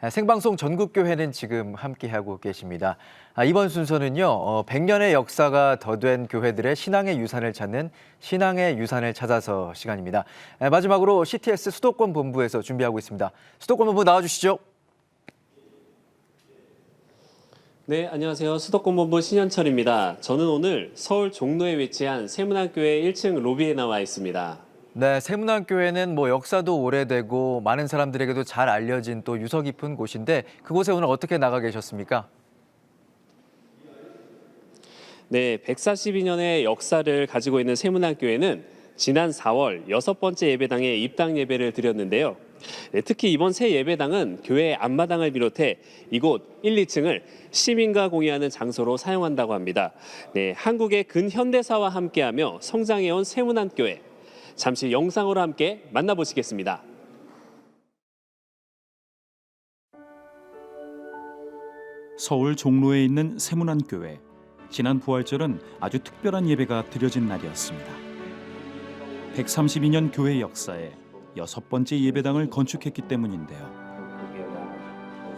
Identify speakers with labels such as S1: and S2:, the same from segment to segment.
S1: 생방송 전국교회는 지금 함께하고 계십니다. 이번 순서는요, 100년의 역사가 더 된 교회들의 신앙의 유산을 찾는 신앙의 유산을 찾아서 시간입니다. 마지막으로 CTS 수도권 본부에서 준비하고 있습니다. 수도권 본부 나와주시죠.
S2: 네, 안녕하세요. 수도권본부 신현철입니다. 저는 오늘 서울 종로에 위치한 세문안교회 1층 로비에 나와 있습니다.
S1: 네, 세문안교회는 역사도 오래되고 많은 사람들에게도 잘 알려진 또 유서 깊은 곳인데 그곳에 오늘 어떻게 나가 계셨습니까?
S2: 네, 142년의 역사를 가지고 있는 세문안교회는 지난 4월 6번째 예배당에 입당 예배를 드렸는데요. 네, 특히 이번 새 예배당은 교회 앞마당을 비롯해 이곳 1, 2층을 시민과 공유하는 장소로 사용한다고 합니다. 네, 한국의 근현대사와 함께하며 성장해온 세문안교회. 잠시 영상으로 함께 만나보시겠습니다.
S3: 서울 종로에 있는 세문안교회. 지난 부활절은 아주 특별한 예배가 드려진 날이었습니다. 132년 교회 역사에 6번째 예배당을 건축했기 때문인데요.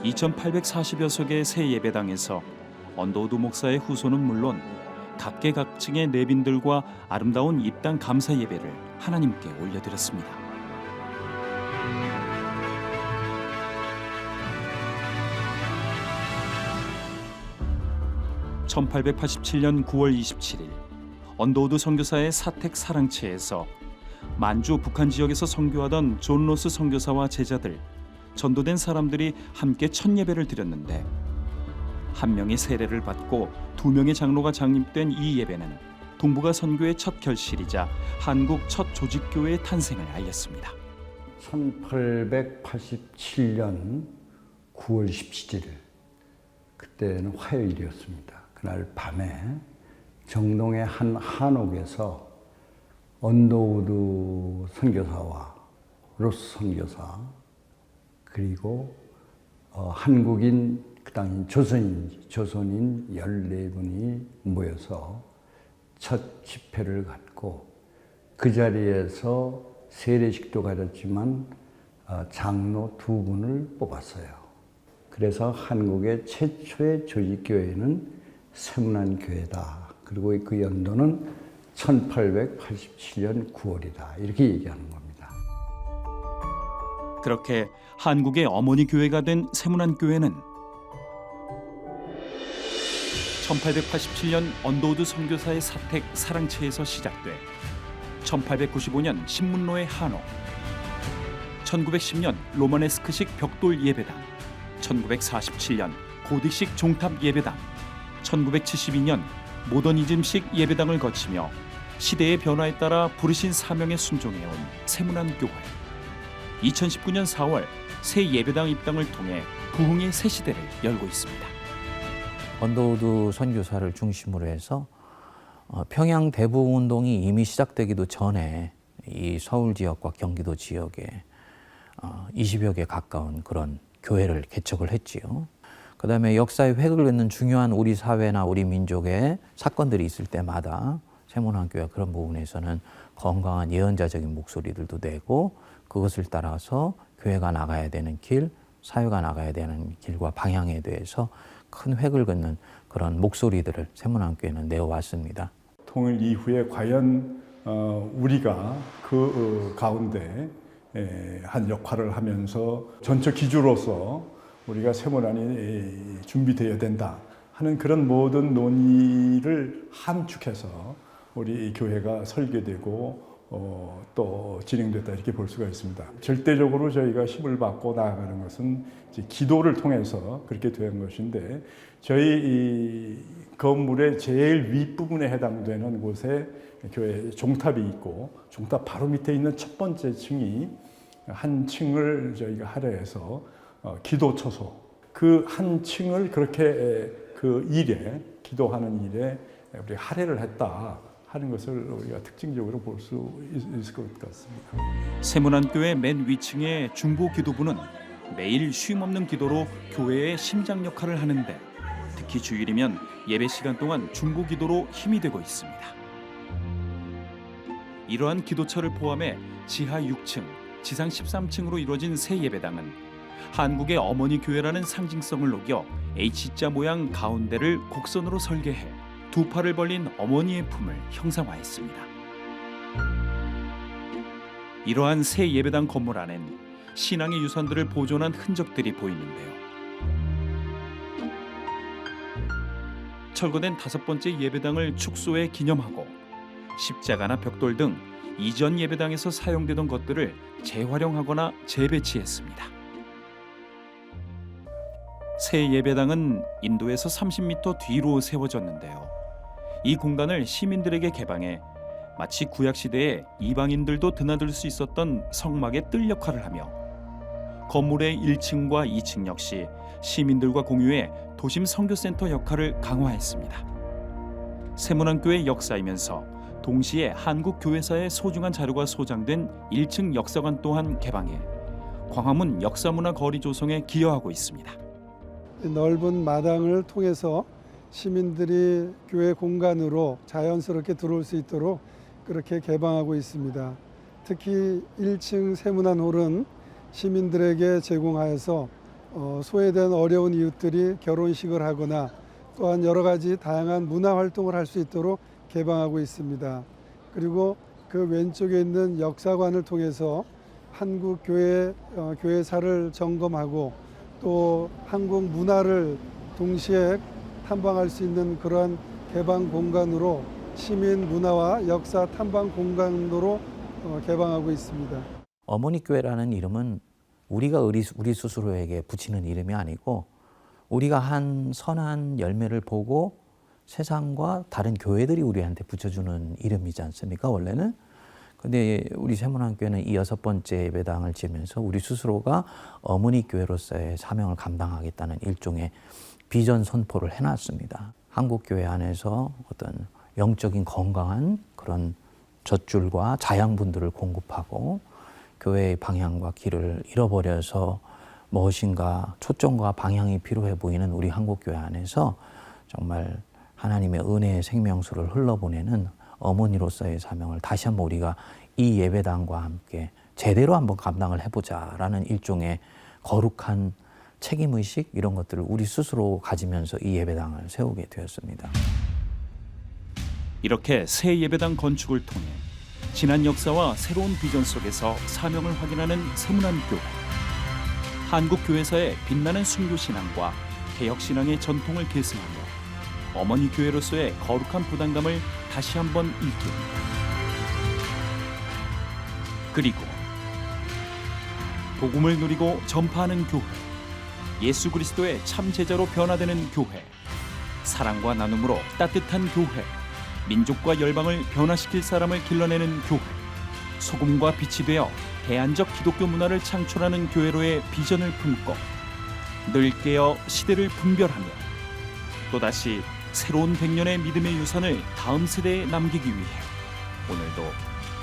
S3: 2,840여 석의 새 예배당에서 언더우드 목사의 후손은 물론 각계각층의 내빈들과 아름다운 입당 감사 예배를 하나님께 올려드렸습니다. (1887년 9월 27일) 언더우드 선교사의 사택 사랑채에서 만주 북한 지역에서 선교하던 존 로스 선교사와 제자들, 전도된 사람들이 함께 첫 예배를 드렸는데 한 명이 세례를 받고 2명의 장로가 장립된 이 예배는 동북아 선교의 첫 결실이자 한국 첫 조직교회의 탄생을 알렸습니다.
S4: 1887년 9월 17일 그때는 화요일이었습니다. 그날 밤에 정동의 한 한옥에서 언더우드 선교사와 로스 선교사 그리고 한국인 그 당시 조선인 14분이 모여서 첫 집회를 갖고 그 자리에서 세례식도 가졌지만 장로 2분을 뽑았어요. 그래서 한국의 최초의 조직교회는 세문안교회다. 그리고 그 연도는 1887년 9월이다. 이렇게 얘기하는 겁니다.
S3: 그렇게 한국의 어머니 교회가 된 세문안교회는 1887년 언더우드 선교사의 사택 사랑채에서 시작돼 1895년 신문로의 한옥, 1910년 로마네스크식 벽돌 예배당, 1947년 고딕식 종탑 예배당, 1972년 모더니즘식 예배당을 거치며 시대의 변화에 따라 부르신 사명에 순종해온 세문안교회. 2019년 4월 새 예배당 입당을 통해 부흥의 새 시대를 열고 있습니다.
S5: 언더우드 선교사를 중심으로 해서 평양 대부흥 운동이 이미 시작되기도 전에 이 서울 지역과 경기도 지역에 20여 개 가까운 그런 교회를 개척을 했지요. 그다음에 역사의 획을 긋는 중요한 우리 사회나 우리 민족의 사건들이 있을 때마다 세문안교회가 그런 부분에서는 건강한 예언자적인 목소리들도 내고 그것을 따라서 교회가 나가야 되는 길, 사회가 나가야 되는 길과 방향에 대해서 큰 획을 긋는 그런 목소리들을 세문안교회는 내어왔습니다.
S6: 통일 이후에 과연 우리가 그 가운데 한 역할을 하면서 전적 기주로서 우리가 세문안이 준비되어야 된다 하는 그런 모든 논의를 함축해서 우리 교회가 설계되고 또 진행됐다 이렇게 볼 수가 있습니다. 절대적으로 저희가 힘을 받고 나아가는 것은 이제 기도를 통해서 그렇게 된 것인데 저희 이 건물의 제일 윗부분에 해당되는 곳에 교회 종탑이 있고 종탑 바로 밑에 있는 첫 번째 층이 한 층을 저희가 할애해서 기도 처소 그 한 층을 그렇게 그 일에 기도하는 일에 우리 할애를 했다 하는 것을 우리가 특징적으로 볼 수 있을 것 같습니다.
S3: 세문안교회 맨 위층의 중보 기도부는 매일 쉼없는 기도로 교회의 심장 역할을 하는데 특히 주일이면 예배 시간 동안 중보 기도로 힘이 되고 있습니다. 이러한 기도처를 포함해 지하 6층, 지상 13층으로 이루어진 새 예배당은 한국의 어머니 교회라는 상징성을 녹여 H자 모양 가운데를 곡선으로 설계해 두 팔을 벌린 어머니의 품을 형상화했습니다. 이러한 새 예배당 건물 안엔 신앙의 유산들을 보존한 흔적들이 보이는데요. 철거된 5번째 예배당을 축소해 기념하고 십자가나 벽돌 등 이전 예배당에서 사용되던 것들을 재활용하거나 재배치했습니다. 새 예배당은 인도에서 30m 뒤로 세워졌는데요. 이 공간을 시민들에게 개방해 마치 구약시대에 이방인들도 드나들 수 있었던 성막의 뜰 역할을 하며 건물의 1층과 2층 역시 시민들과 공유해 도심 선교센터 역할을 강화했습니다. 세문안교의 역사이면서 동시에 한국 교회사의 소중한 자료가 소장된 1층 역사관 또한 개방해 광화문 역사문화 거리 조성에 기여하고 있습니다.
S7: 넓은 마당을 통해서 시민들이 교회 공간으로 자연스럽게 들어올 수 있도록 그렇게 개방하고 있습니다. 특히 1층 세문안홀은 시민들에게 제공하여서 소외된 어려운 이웃들이 결혼식을 하거나 또한 여러 가지 다양한 문화 활동을 할 수 있도록 개방하고 있습니다. 그리고 그 왼쪽에 있는 역사관을 통해서 한국 교회사를 점검하고 또 한국 문화를 동시에 탐방할 수 있는 그러한 개방 공간으로 시민 문화와 역사 탐방 공간으로 개방하고 있습니다.
S5: 어머니 교회라는 이름은 우리가 우리 스스로에게 붙이는 이름이 아니고 우리가 한 선한 열매를 보고 세상과 다른 교회들이 우리한테 붙여주는 이름이지 않습니까, 원래는? 근데 우리 세문안교회는 이 6번째 예배당을 지으면서 우리 스스로가 어머니 교회로서의 사명을 감당하겠다는 일종의 비전 선포를 해놨습니다. 한국 교회 안에서 어떤 영적인 건강한 그런 젖줄과 자양분들을 공급하고 교회의 방향과 길을 잃어버려서 무엇인가 초점과 방향이 필요해 보이는 우리 한국교회 안에서 정말 하나님의 은혜의 생명수를 흘러보내는 어머니로서의 사명을 다시 한번 우리가 이 예배당과 함께 제대로 한번 감당을 해보자라는 일종의 거룩한 책임의식 이런 것들을 우리 스스로 가지면서 이 예배당을 세우게 되었습니다.
S3: 이렇게 새 예배당 건축을 통해 지난 역사와 새로운 비전 속에서 사명을 확인하는 세문안교회. 한국 교회사의 빛나는 순교신앙과 개혁신앙의 전통을 계승하며 어머니 교회로서의 거룩한 부담감을 다시 한번 일깨웁니다. 그리고 복음을 누리고 전파하는 교회, 예수 그리스도의 참 제자로 변화되는 교회, 사랑과 나눔으로 따뜻한 교회, 민족과 열방을 변화시킬 사람을 길러내는 교회, 소금과 빛이 되어 대안적 기독교 문화를 창출하는 교회로의 비전을 품고 늘 깨어 시대를 분별하며 또다시 새로운 100년의 믿음의 유산을 다음 세대에 남기기 위해 오늘도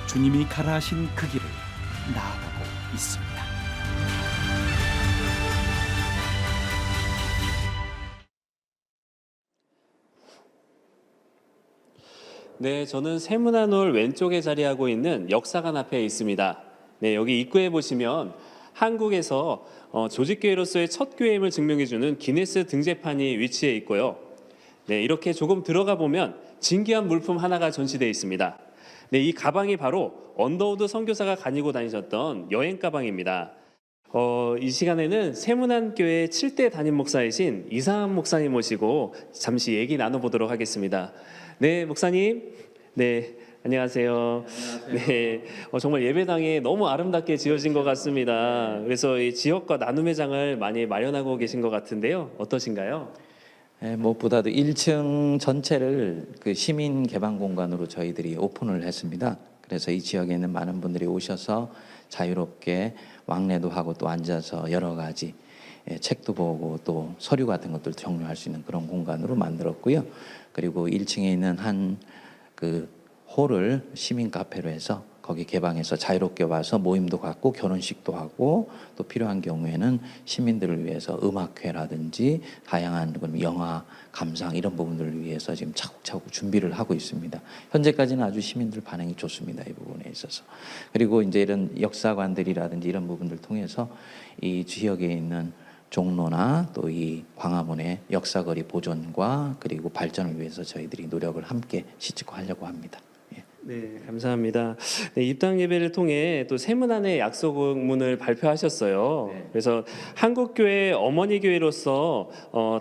S3: 주님이 가라 하신 그 길을 나아가고 있습니다.
S2: 네, 저는 세문안홀 왼쪽에 자리하고 있는 역사관 앞에 있습니다. 네, 여기 입구에 보시면 한국에서 조직교회로서의 첫 교회임을 증명해주는 기네스 등재판이 위치해 있고요. 네, 이렇게 조금 들어가 보면 진귀한 물품 하나가 전시되어 있습니다. 네, 이 가방이 바로 언더우드 선교사가 가지고 다니셨던 여행 가방입니다. 이 시간에는 세문안교회 7대 담임 목사이신 이상한 목사님 모시고 잠시 얘기 나눠보도록 하겠습니다. 네, 목사님. 네, 안녕하세요. 네, 정말 예배당이 너무 아름답게 지어진 것 같습니다. 그래서 이 지역과 나눔의 장을 많이 마련하고 계신 것 같은데요. 어떠신가요?
S5: 네, 무엇보다도 1층 전체를 그 시민 개방 공간으로 저희들이 오픈을 했습니다. 그래서 이 지역에 있는 많은 분들이 오셔서 자유롭게 왕래도 하고 또 앉아서 여러 가지 책도 보고 또 서류 같은 것들 정리할 수 있는 그런 공간으로 만들었고요. 그리고 1층에 있는 한 그 홀을 시민 카페로 해서 거기 개방해서 자유롭게 와서 모임도 갖고 결혼식도 하고 또 필요한 경우에는 시민들을 위해서 음악회라든지 다양한 영화 감상 이런 부분들을 위해서 지금 차곡차곡 준비를 하고 있습니다. 현재까지는 아주 시민들 반응이 좋습니다. 이 부분에 있어서. 그리고 이제 이런 역사관들이라든지 이런 부분들 통해서 이 지역에 있는 종로나 또 이 광화문의 역사거리 보존과 그리고 발전을 위해서 저희들이 노력을 함께 싣고 하려고 합니다.
S2: 네, 감사합니다. 네, 입당 예배를 통해 또 세문안의 약속문을 발표하셨어요. 그래서 한국교회 어머니 교회로서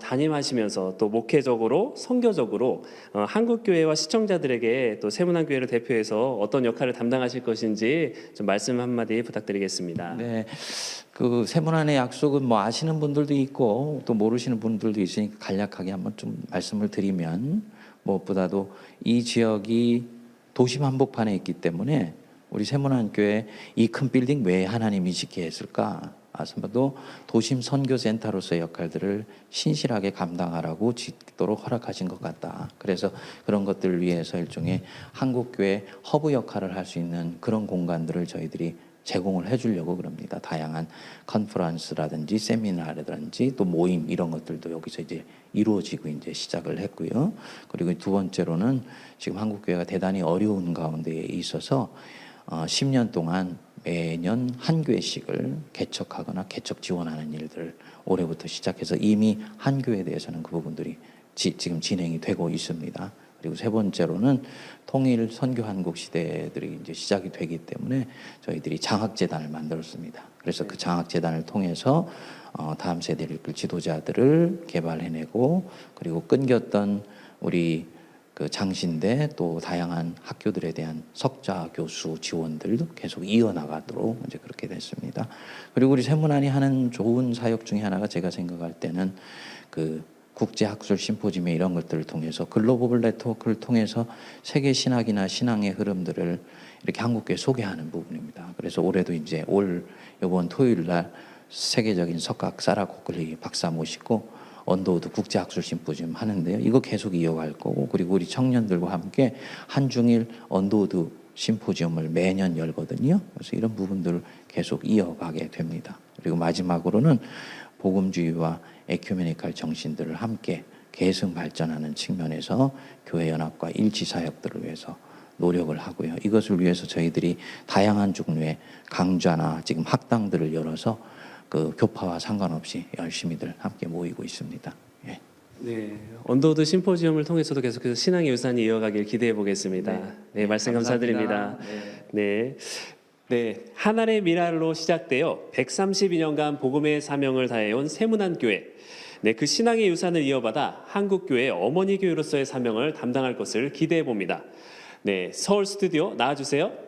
S2: 담임하시면서 또 목회적으로 선교적으로 한국교회와 시청자들에게 또 세문안 교회를 대표해서 어떤 역할을 담당하실 것인지 좀 말씀 한마디 부탁드리겠습니다.
S5: 네, 그 세문안의 약속은 뭐 아시는 분들도 있고 또 모르시는 분들도 있으니까 간략하게 한번 좀 말씀을 드리면 무엇보다도 이 지역이 도심 한복판에 있기 때문에 우리 세문안교회 이 큰 빌딩 왜 하나님이 짓게 했을까? 아스마도 도심 선교센터로서의 역할들을 신실하게 감당하라고 짓도록 허락하신 것 같다. 그래서 그런 것들을 위해서 일종의 한국교회 허브 역할을 할 수 있는 그런 공간들을 저희들이 제공을 해주려고 그럽니다. 다양한 컨퍼런스라든지 세미나라든지 또 모임 이런 것들도 여기서 이제 이루어지고 이제 시작을 했고요. 그리고 두 번째로는 지금 한국교회가 대단히 어려운 가운데에 있어서 10년 동안 매년 한 교회씩을 개척하거나 개척 지원하는 일들을 올해부터 시작해서 이미 한 교회에 대해서는 그 부분들이 지금 진행이 되고 있습니다. 그리고 세 번째로는 통일 선교 한국 시대들이 이제 시작이 되기 때문에 저희들이 장학재단을 만들었습니다. 그래서 그 장학재단을 통해서 다음 세대를 이끌 지도자들을 개발해내고 그리고 끊겼던 우리 그 장신대 또 다양한 학교들에 대한 석좌 교수 지원들도 계속 이어나가도록 이제 그렇게 됐습니다. 그리고 우리 세문안이 하는 좋은 사역 중에 하나가 제가 생각할 때는 그 국제학술 심포지엄 이런 것들을 통해서 글로벌 네트워크를 통해서 세계 신학이나 신앙의 흐름들을 이렇게 한국교회 소개하는 부분입니다. 그래서 올해도 이제 이번 토요일 날 세계적인 석각 사라 고클리 박사 모시고 언더우드 국제학술 심포지엄 하는데요. 이거 계속 이어갈 거고 그리고 우리 청년들과 함께 한중일 언더우드 심포지엄을 매년 열거든요. 그래서 이런 부분들을 계속 이어가게 됩니다. 그리고 마지막으로는 복음주의와 에큐메니칼 정신들을 함께 계승 발전하는 측면에서 교회 연합과 일치 사역들을 위해서 노력을 하고요. 이것을 위해서 저희들이 다양한 종류의 강좌나 지금 학당들을 열어서 그 교파와 상관없이 열심히들 함께 모이고 있습니다. 예.
S2: 네, 언더우드 심포지엄을 통해서도 계속해서 신앙의 유산이 이어가길 기대해 보겠습니다. 네, 말씀 감사드립니다. 네. 네, 하나의 미랄로 시작되어 132년간 복음의 사명을 다해온 세문안 교회. 네, 그 신앙의 유산을 이어받아 한국교회 어머니 교회로서의 사명을 담당할 것을 기대해 봅니다. 네, 서울 스튜디오 나와주세요.